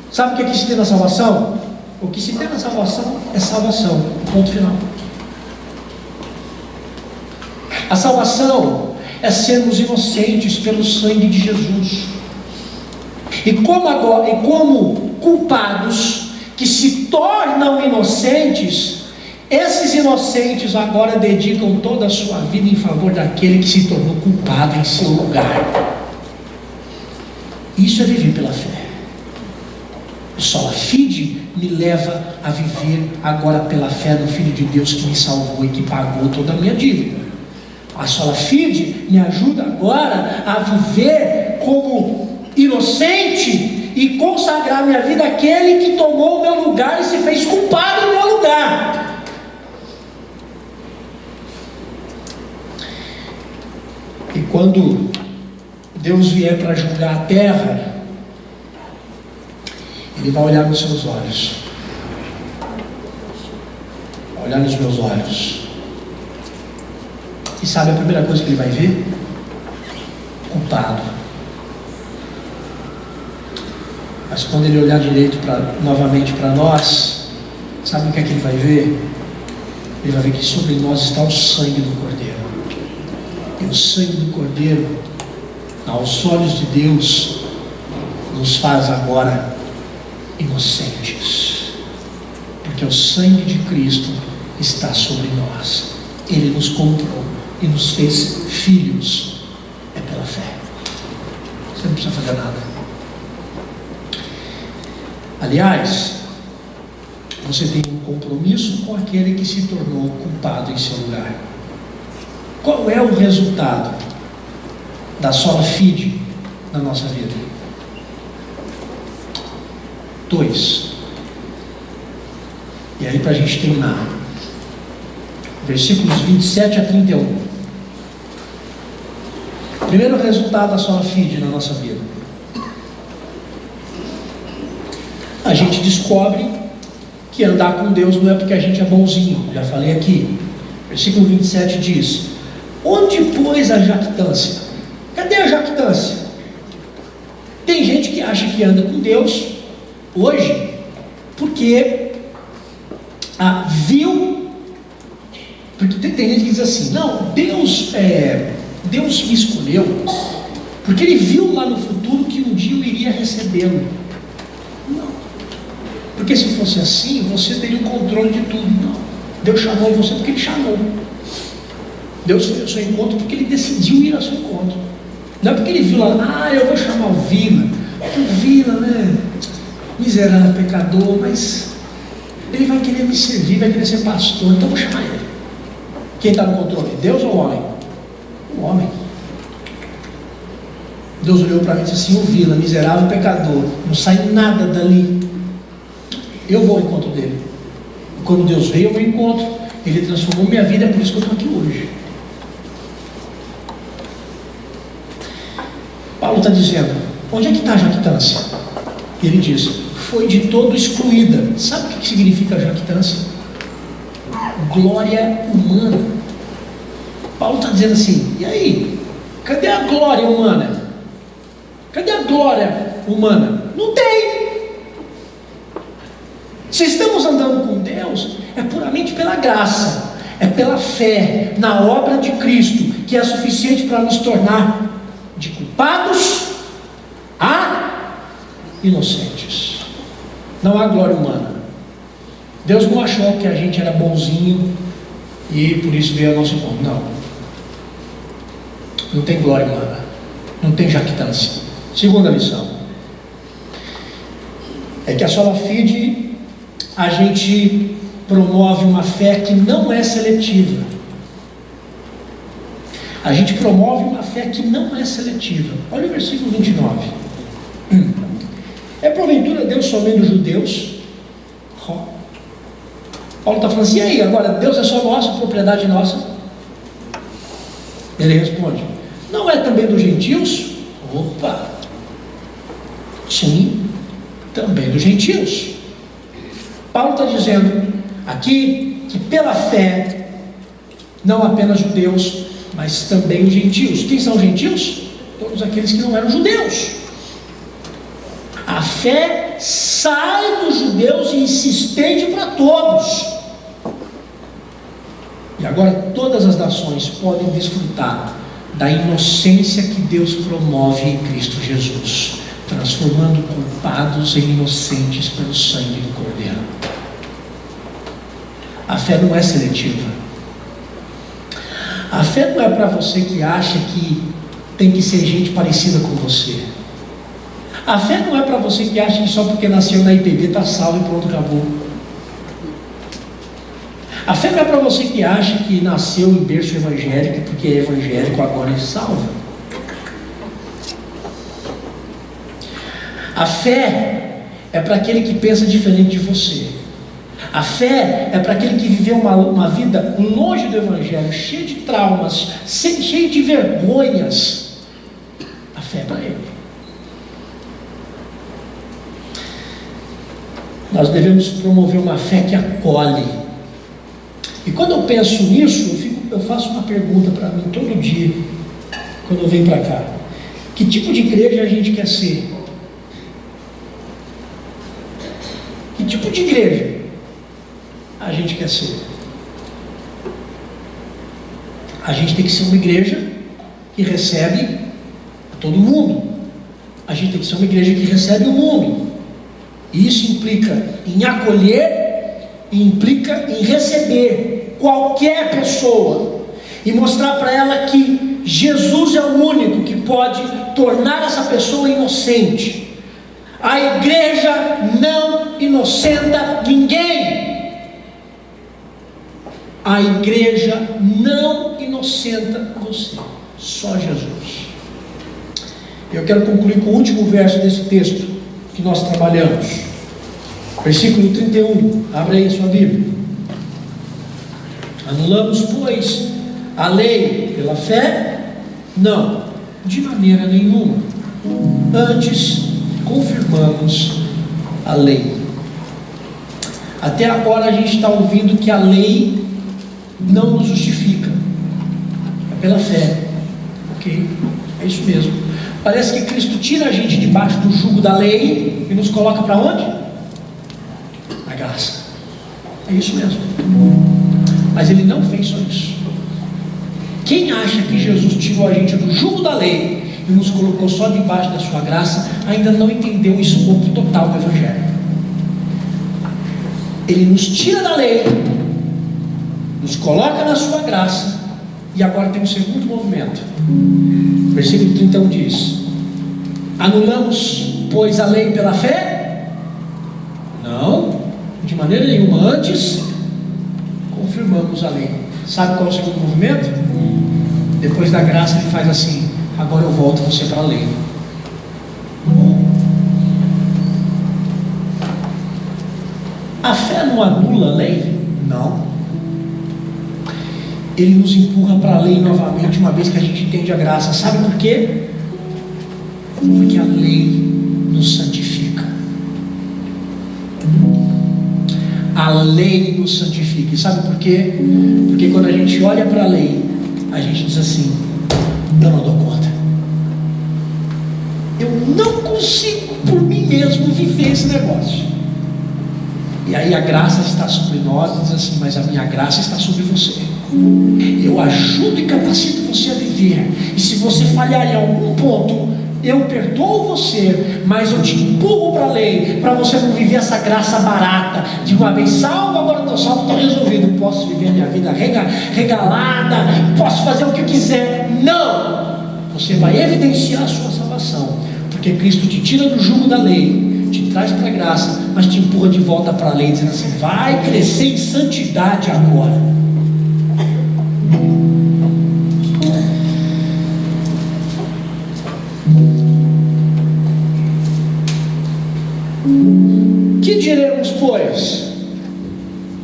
Sabe o que se tem na salvação? O que se tem na salvação é salvação, ponto final. A salvação é sermos inocentes pelo sangue de Jesus. E como culpados que se tornam inocentes, esses inocentes agora dedicam toda a sua vida em favor daquele que se tornou culpado em seu lugar. Isso é viver pela fé. O sola fide me leva a viver agora pela fé no Filho de Deus que me salvou e que pagou toda a minha dívida. A sola fide me ajuda agora a viver como inocente e consagrar minha vida àquele que tomou o meu lugar e se fez culpado no meu lugar. E quando Deus vier para julgar a terra, Ele vai olhar nos seus olhos, vai olhar nos meus olhos. E sabe a primeira coisa que Ele vai ver? Culpado. Mas quando Ele olhar direito novamente para nós, sabe o que é que Ele vai ver? Ele vai ver que sobre nós está o sangue do Cordeiro. E o sangue do Cordeiro, aos olhos de Deus, nos faz agora inocentes, porque o sangue de Cristo está sobre nós. Ele nos comprou e nos fez filhos. É pela fé. Você não precisa fazer nada. Aliás, você tem um compromisso com aquele que se tornou culpado em seu lugar. Qual é o resultado da sola fide na nossa vida? 2. E aí, para a gente terminar, versículos 27 a 31. Primeiro resultado da sola fide na nossa vida: a gente descobre que andar com Deus não é porque a gente é bonzinho. Já falei aqui. Versículo 27 diz: onde, pois, a jactância? Cadê a jactância? Tem gente que acha que anda com Deus hoje porque viu. Porque tem gente que diz assim: não, Deus me escolheu porque Ele viu lá no futuro que um dia eu iria recebê-lo. Não, porque se fosse assim, você teria o controle de tudo. Não, Deus chamou você porque Ele chamou. Deus foi ao seu encontro porque Ele decidiu ir ao seu encontro. Não é porque Ele viu lá: eu vou chamar o Vila. O Vila, né, miserável, pecador, mas ele vai querer me servir, vai querer ser pastor, então eu vou chamar ele. Quem está no controle? Deus ou o homem? O homem. Deus olhou para mim e disse assim: o Vila, miserável, pecador, não sai nada dali. Eu vou ao encontro dele. E quando Deus veio ao meu encontro, Ele transformou minha vida, é por isso que eu estou aqui hoje. Paulo está dizendo: onde é que está a jactância? E ele diz: foi de todo excluída. Sabe o que significa jactância? Glória humana. Paulo está dizendo assim: e aí? Cadê a glória humana? Cadê a glória humana? Não tem. Se estamos andando com Deus, é puramente pela graça, é pela fé na obra de Cristo, que é suficiente para nos tornar de culpados a inocentes. Não há glória humana. Deus não achou que a gente era bonzinho e por isso veio ao nosso encontro. Não. Não tem glória humana. Não tem jactância. Segunda lição é que a sola fide, a gente promove uma fé que não é seletiva. A gente promove uma fé que não é seletiva. Olha o versículo 29. É porventura Deus somente os judeus? Paulo está falando assim: e aí, agora Deus é só nosso, propriedade nossa? Ele responde: não é também dos gentios? Opa! Sim, também dos gentios. Paulo está dizendo aqui que pela fé, não apenas judeus, mas também os gentios. Quem são os gentios? Todos aqueles que não eram judeus. A fé sai dos judeus e se estende para todos. E agora todas as nações podem desfrutar da inocência que Deus promove em Cristo Jesus, transformando culpados em inocentes pelo sangue do Cordeiro. A fé não é seletiva. A fé não é para você que acha que tem que ser gente parecida com você. A fé não é para você que acha que só porque nasceu na IPB está salvo e pronto, acabou. A fé não é para você que acha que nasceu em berço evangélico e porque é evangélico agora é salvo. A fé é para aquele que pensa diferente de você. A fé é para aquele que viveu uma vida longe do Evangelho, cheio de traumas, cheio de vergonhas. A fé é para ele. Nós devemos promover uma fé que acolhe. E quando eu penso nisso, eu faço uma pergunta para mim todo dia, quando eu venho para cá: que tipo de igreja a gente quer ser? Que tipo de igreja a gente quer ser? A gente tem que ser uma igreja que recebe todo mundo. A gente tem que ser uma igreja que recebe o mundo. E isso implica em acolher, e implica em receber qualquer pessoa e mostrar para ela que Jesus é o único que pode tornar essa pessoa inocente. A igreja não inocenta ninguém. A igreja não inocenta você, só Jesus. Eu quero concluir com o último verso desse texto que nós trabalhamos, versículo 31. Abra aí a sua Bíblia. Anulamos, pois, a lei pela fé? Não, de maneira nenhuma. Antes, confirmamos a lei. Até agora a gente está ouvindo que a lei não nos justifica, é pela fé. Ok? É isso mesmo. Parece que Cristo tira a gente debaixo do jugo da lei e nos coloca para onde? Na graça. É isso mesmo. Mas Ele não fez só isso. Quem acha que Jesus tirou a gente do jugo da lei e nos colocou só debaixo da sua graça, ainda não entendeu o escopo total do Evangelho. Ele nos tira da lei, nos coloca na sua graça, e agora tem um segundo movimento. Versículo 31 diz: anulamos, pois, a lei pela fé? Não, de maneira nenhuma. Antes, confirmamos a lei. Sabe qual é o segundo movimento? Depois da graça ele faz assim: agora eu volto você para a lei. A fé não anula a lei? Não. Ele nos empurra para a lei novamente, uma vez que a gente entende a graça. Sabe por quê? Porque a lei nos santifica. A lei nos santifica. E sabe por quê? Porque quando a gente olha para a lei, a gente diz assim: eu não dou conta. Eu não consigo por mim mesmo viver esse negócio. E aí a graça está sobre nós e diz assim: mas a minha graça está sobre você. Eu ajudo e capacito você a viver. E se você falhar em algum ponto, eu perdoo você, mas eu te empurro para a lei, para você não viver essa graça barata, de uma vez salvo, agora estou salvo, estou resolvido, posso viver a minha vida regalada, posso fazer o que eu quiser. Não! Você vai evidenciar a sua salvação, porque Cristo te tira do jugo da lei, te traz para a graça, mas te empurra de volta para a lei, dizendo assim: vai crescer em santidade agora. Que diremos, pois?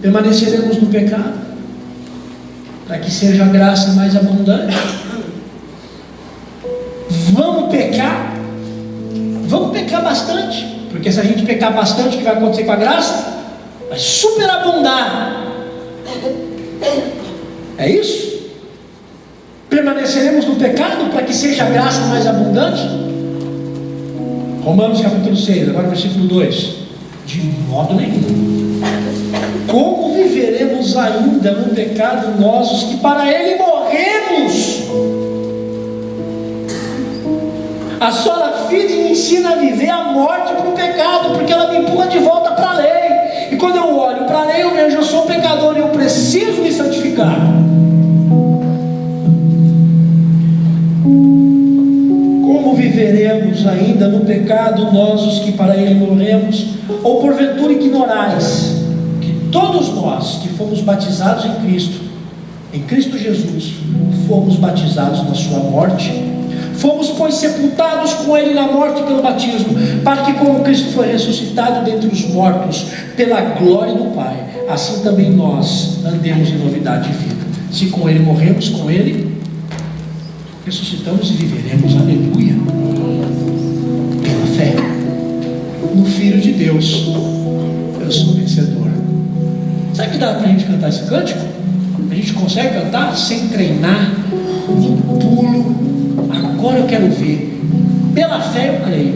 Permaneceremos no pecado, para que seja a graça mais abundante? Vamos pecar? Vamos pecar bastante, porque se a gente pecar bastante, o que vai acontecer com a graça? Vai superabundar. É isso? Permaneceremos no pecado para que seja a graça mais abundante? Romanos capítulo 6, agora versículo 2: de modo nenhum. Como viveremos ainda no pecado nós, os que para ele morremos? A sola fide me ensina a viver a morte para o pecado, porque ela me empurra de volta para a lei. E quando eu olho para a lei, eu vejo: eu sou pecador e eu preciso me santificar. Como viveremos ainda no pecado nós, os que para ele morremos? Ou porventura ignorais que todos nós que fomos batizados em Cristo Jesus, fomos batizados na sua morte? Fomos, pois, sepultados com ele na morte pelo batismo, para que, como Cristo foi ressuscitado dentre os mortos pela glória do Pai, assim também nós andemos em novidade de vida. Se com ele morremos, com ele ressuscitamos e viveremos. Aleluia. Pela fé no Filho de Deus, eu sou vencedor. Sabe que dá para a gente cantar esse cântico? A gente consegue cantar sem treinar, no pulo. Agora eu quero ver. Pela fé eu creio.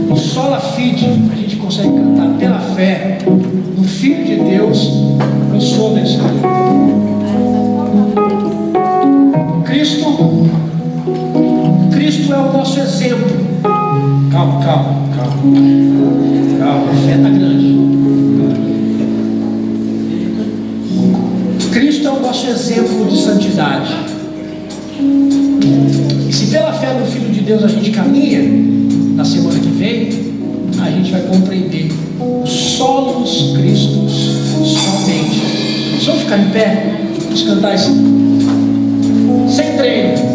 No sola fide, a gente consegue cantar. Pela fé no Filho de Deus, eu sou vencedor. Cristo é o nosso exemplo. Calma. A fé está grande. Cristo é o nosso exemplo de santidade. E se pela fé no Filho de Deus a gente caminha, na semana que vem, a gente vai compreender os solos Cristos somente. Vamos ficar em pé? Vamos cantar isso sem treino.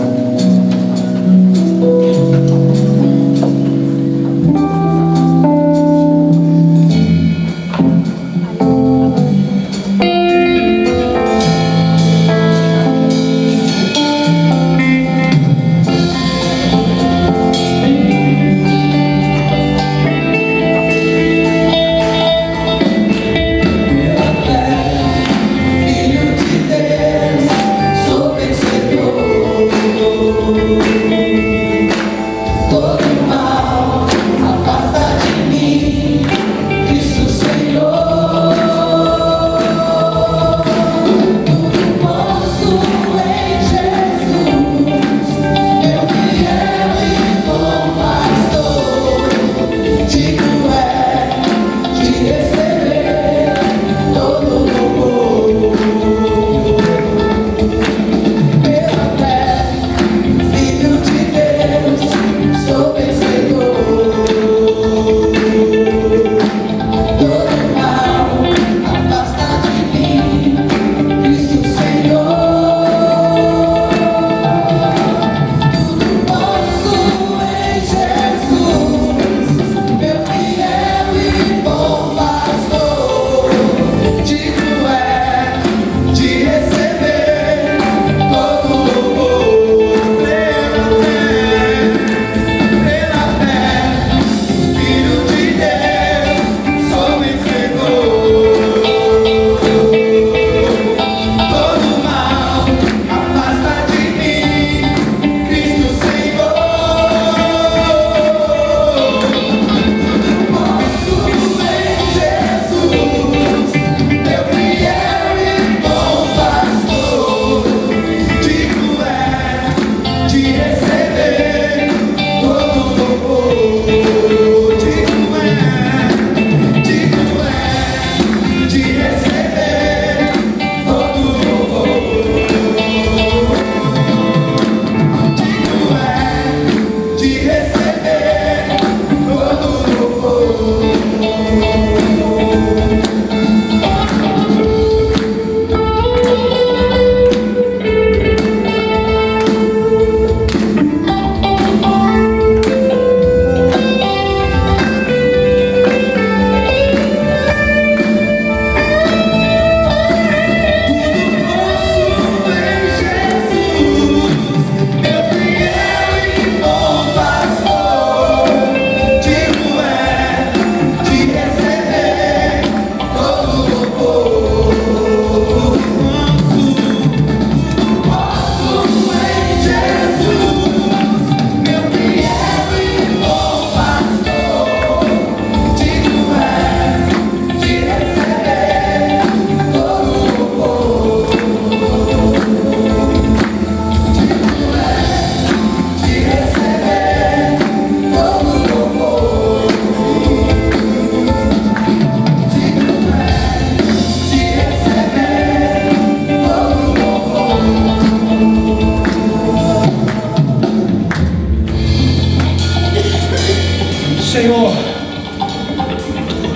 Senhor,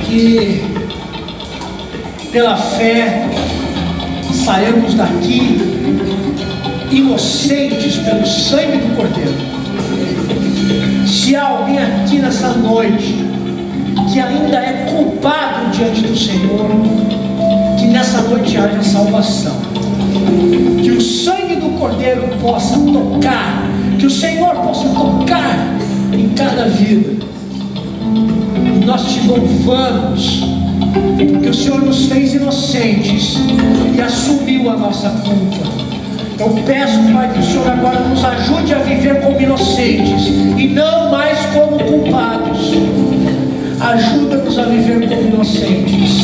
que pela fé saímos daqui inocentes pelo sangue do Cordeiro. Se há alguém aqui nessa noite que ainda é culpado diante do Senhor, que nessa noite haja salvação, que o sangue do Cordeiro possa tocar, que o Senhor possa tocar em cada vida. Nós te louvamos, porque o Senhor nos fez inocentes e assumiu a nossa culpa. Eu peço, Pai, que o Senhor agora nos ajude a viver como inocentes e não mais como culpados. Ajuda-nos a viver como inocentes.